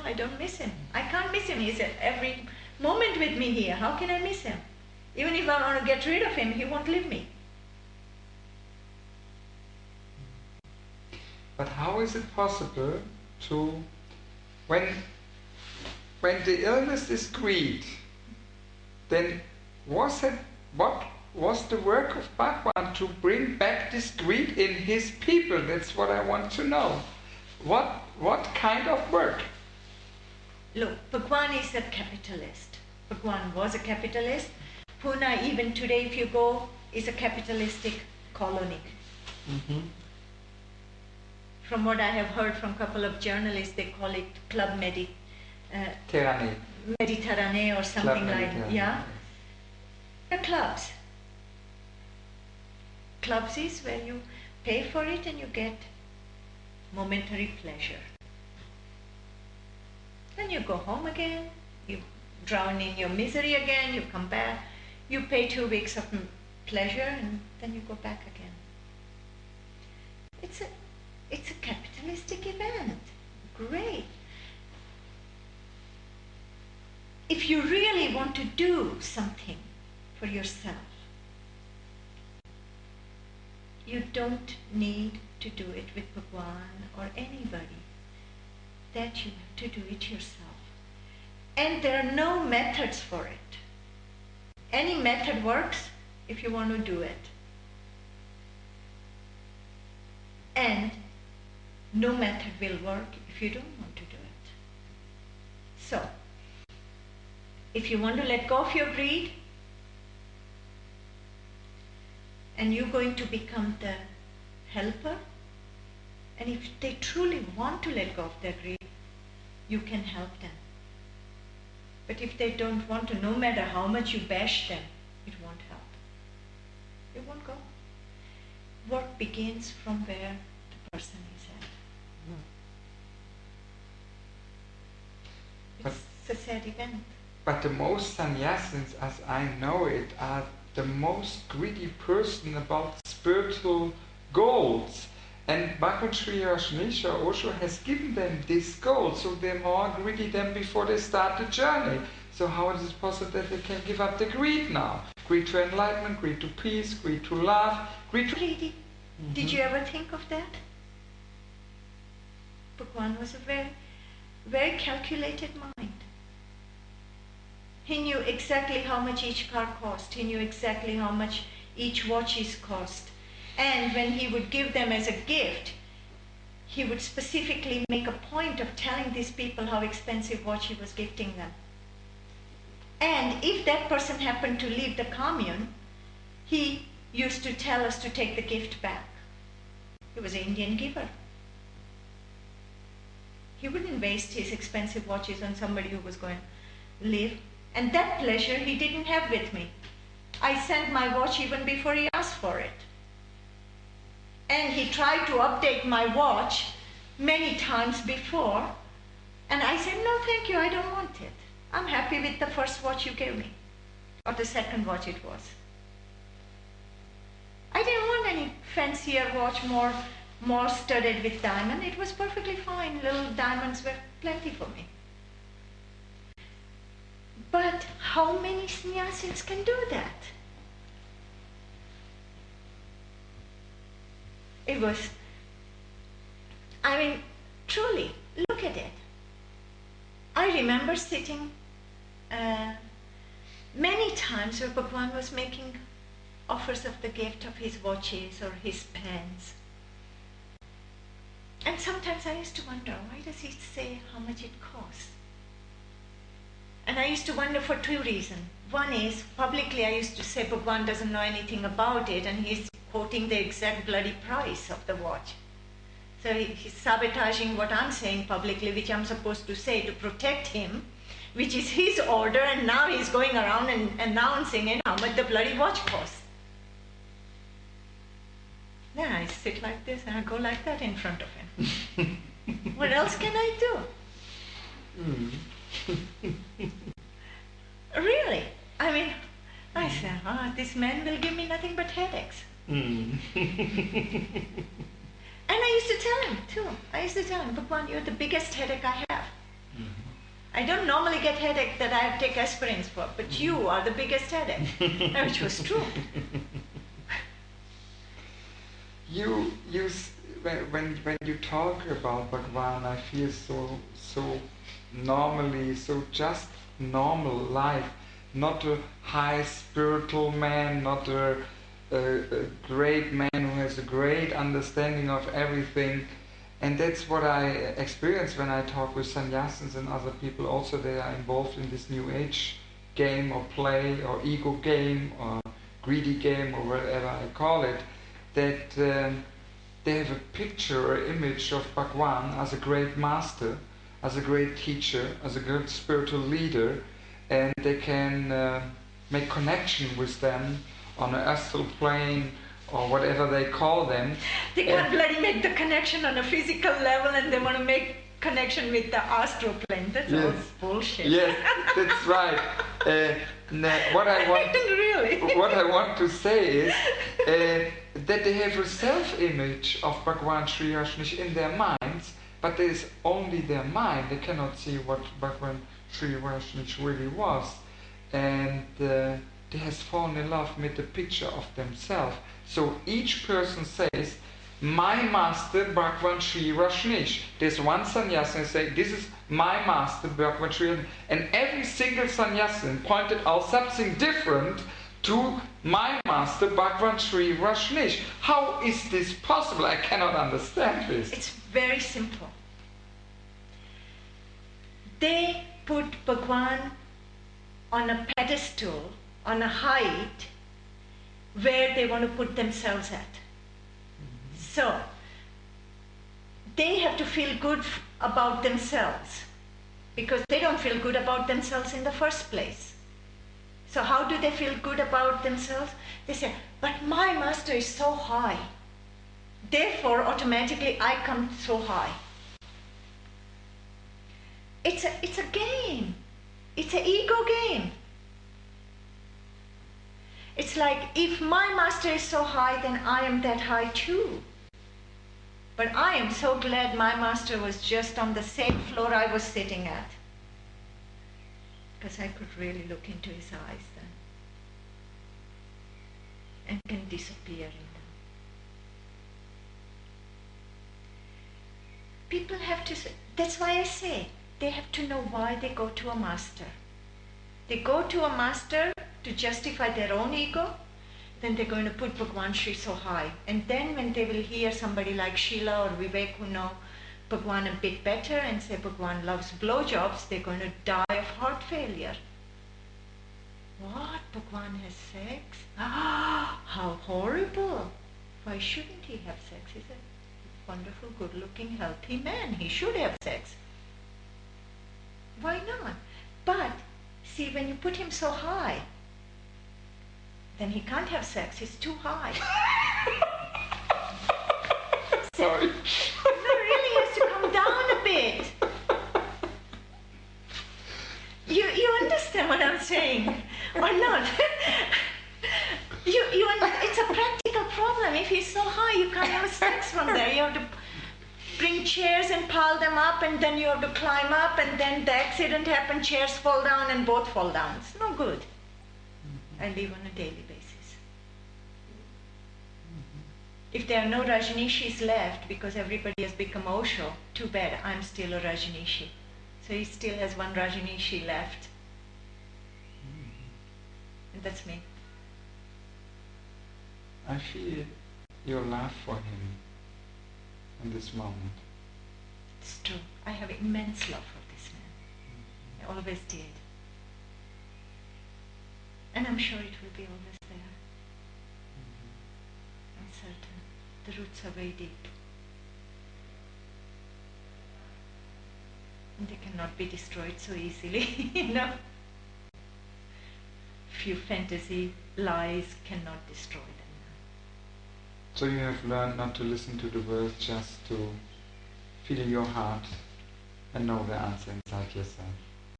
I don't miss him. I can't miss him. He's at every moment with me here. How can I miss him? Even if I want to get rid of him, he won't leave me. But how is it possible to, when the illness is greed, then what was the work of Bhagwan to bring back this greed in his people? That's what I want to know. What kind of work? Look, Bhagwan is a capitalist. Bhagwan was a capitalist. Pune, even today, if you go, is a capitalistic colony. Mm-hmm. From what I have heard from a couple of journalists, they call it Club Mediterranean or something like that. Yeah? The clubs. Clubs is where you pay for it and you get momentary pleasure. Then you go home again, you drown in your misery again, you come back, you pay 2 weeks of pleasure and then you go back again. It's a capitalistic event. Great. If you really want to do something for yourself, you don't need to do it with Bhagwan or anybody. That you have to do it yourself. And there are no methods for it. Any method works if you want to do it. And no method will work if you don't want to do it. So, if you want to let go of your greed, and you're going to become the helper, and if they truly want to let go of their greed, you can help them. But if they don't want to, no matter how much you bash them, it won't help. It won't go. Work begins from where the person is at. It's a sad event. But the most sannyasins, as I know it, are the most greedy person about spiritual goals. And Bhagwan Shree Rajneesha also has given them this goal, so they're more greedy than before they start the journey. So how is it possible that they can give up the greed now? Greed to enlightenment, greed to peace, greed to love, greed to... Greedy. Mm-hmm. Did you ever think of that? Bhagwan was a very, very calculated mind. He knew exactly how much each car cost. He knew exactly how much each watches cost. And when he would give them as a gift, he would specifically make a point of telling these people how expensive watch he was gifting them. And if that person happened to leave the commune, he used to tell us to take the gift back. He was an Indian giver. He wouldn't waste his expensive watches on somebody who was going to leave. And that pleasure he didn't have with me. I sent my watch even before he asked for it. And he tried to update my watch many times before. And I said, no, thank you, I don't want it. I'm happy with the first watch you gave me. Or the second watch it was. I didn't want any fancier watch, more studded with diamond. It was perfectly fine. Little diamonds were plenty for me. But how many sannyasins can do that? It was, I mean, truly, look at it. I remember sitting many times where Bhagwan was making offers of the gift of his watches or his pens. And sometimes I used to wonder, why does he say how much it costs? And I used to wonder for 2 reasons. One is, publicly I used to say Bhagwan doesn't know anything about it, and he's quoting the exact bloody price of the watch. So he's sabotaging what I'm saying publicly, which I'm supposed to say to protect him, which is his order, and now he's going around and announcing it, how much the bloody watch costs. Then I sit like this and I go like that in front of him. What else can I do? Really? I mean, I said, this man will give me nothing but headaches. And I used to tell him too. I used to tell him, Bhagwan, you're the biggest headache I have. I don't normally get headache that I have to take aspirins for, but you are the biggest headache. Which was true. When you talk about Bhagwan, I feel so normally, so just normal life, not a high spiritual man, not a great man who has a great understanding of everything. And that's what I experience when I talk with sannyasins and other people. Also, they are involved in this new age game or play or ego game or greedy game or whatever I call it. That they have a picture or image of Bhagwan as a great master, as a great teacher, as a great spiritual leader, and they can make connection with them on an astral plane or whatever they call them. They can't bloody make the connection on a physical level, and they want to make connection with the astral plane. That's all bullshit. Yes, that's right. What I want, really? What I want to say is that they have a self-image of Bhagwan Shree Rajneesh in their minds, but there is only their mind. They cannot see what Bhagwan Shree Rajneesh really was, and they has fallen in love with the picture of themselves. So each person says, my master Bhagwan Shree Rajneesh. There's one sannyasin say, this is my master Bhagwan Shree Rajneesh. And every single sannyasin pointed out something different to my master Bhagwan Shree Rajneesh. How is this possible? I cannot understand this. It's very simple. They put Bhagwan on a pedestal, on a height where they want to put themselves at. So, they have to feel good about themselves because they don't feel good about themselves in the first place. So how do they feel good about themselves? They say, but my master is so high. Therefore, automatically I come so high. It's a game. It's an ego game. It's like, if my master is so high, then I am that high too. But I am so glad my master was just on the same floor I was sitting at, because I could really look into his eyes then and can disappear in them. People have to, that's why I say, they have to know why they go to a master. They go to a master to justify their own ego, then they're going to put Bhagwan Shree so high. And then when they will hear somebody like Sheela or Vivek who know Bhagwan a bit better and say Bhagwan loves blowjobs, they're going to die of heart failure. What? Bhagwan has sex? Ah, how horrible. Why shouldn't he have sex? He's a wonderful, good-looking, healthy man. He should have sex. Why not? But, see, when you put him so high, then he can't have sex. He's too high. Sorry. No, really, he has to come down a bit. You understand what I'm saying, or not? It's a practical problem. If he's so high, you can't have sex from there. You have to bring chairs and pile them up, and then you have to climb up, and then the accident happens, chairs fall down, and both fall down. It's no good. I live on a daily basis. If there are no Rajneeshis left because everybody has become Osho, too bad, I'm still a Rajneeshi. So he still has one Rajneeshi left. And that's me. I feel your love for him in this moment. It's true. I have immense love for this man. I always did. And I'm sure it will be always there. I'm certain. The roots are very deep. And they cannot be destroyed so easily, you know. Few fantasy lies cannot destroy them. So you have learned not to listen to the words, just to feel in your heart and know the answer inside yourself.